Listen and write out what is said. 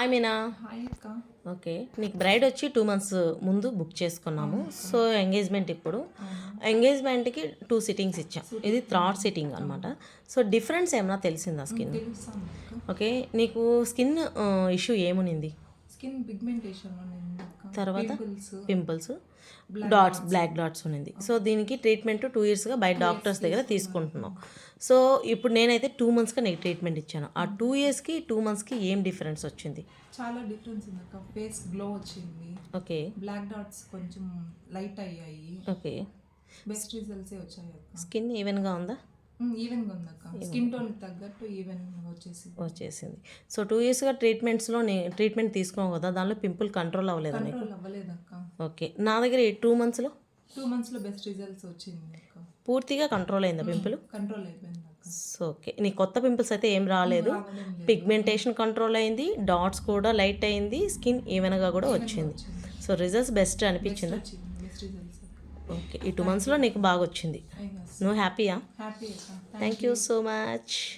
Hi Meena. Hi అక్క. Okay, నీకు braid వచ్చి 2 months ముందు బుక్ చేసుకున్నాము. సో ఎంగేజ్మెంట్ ఇప్పుడు ఎంగేజ్మెంట్కి 2 సిట్టింగ్స్ ఇచ్చాం. ఇది 3rd సిట్టింగ్ అనమాట. సో డిఫరెన్స్ ఏమన్నా తెలిసిందా స్కిన్? తెలుస్తాను అక్క. ఓకే, నీకు స్కిన్ ఇష్యూ ఏమునింది? స్కిన్ పిగ్మెంటేషన్ తర్వాత పింపుల్స్, డాట్స్, బ్లాక్ డాట్స్ ఉన్నింది. సో దీనికి ట్రీట్మెంట్ 2 yearsగా బయట డాక్టర్స్ దగ్గర తీసుకుంటున్నాం. సో ఇప్పుడు నేనైతే 2 monthsగా నీకు ట్రీట్మెంట్ ఇచ్చాను. ఆ 2 yearsకి 2 monthsకి ఏం డిఫరెన్స్ వచ్చింది? చాలా డిఫరెన్స్ ఉంది అక్క. ఫేస్ గ్లో వచ్చింది. ఓకే, బ్లాక్ డాట్స్ కొంచెం లైట్ అయ్యాయి. ఓకే, బెస్ట్ రిజల్ట్సే వచ్చాయి అక్క. స్కిన్ ఈవెన్గా ఉందా? ఈవెన్గా ఉంది అక్క. స్కిన్ టోన్ తగ్గట్టు ఈవెన్ వచ్చేసింది. సో 2 yearsగా ట్రీట్మెంట్ తీసుకున్నాం కదా, దానిలో పింపుల్ కంట్రోల్ అవ్వలేదు? కంట్రోల్ అవ్వలేదు అక్క. ఓకే, నా దగ్గర 2 monthsలో 2 monthsలో బెస్ట్ రిజల్ట్స్ వచ్చింది అక్క. పూర్తిగా కంట్రోల్ అయిందా పింపుల్? కంట్రోల్ అయిపోయింది అక్క. సో ఓకే, నీ కొత్త పింపుల్స్ అయితే ఏం రాలేదు. పిగ్మెంటేషన్ కంట్రోల్ అయింది, డాట్స్ కూడా లైట్ అయింది, స్కిన్ ఈవెన్గా కూడా వచ్చింది. సో రిజల్ట్స్ బెస్ట్ అనిపించిందా? Best results. ఓకే, ఈ 2 monthsలో నీకు బాగా వచ్చింది. నువ్వు హ్యాపీయా? హ్యాపీ అక్క. Thank you so much.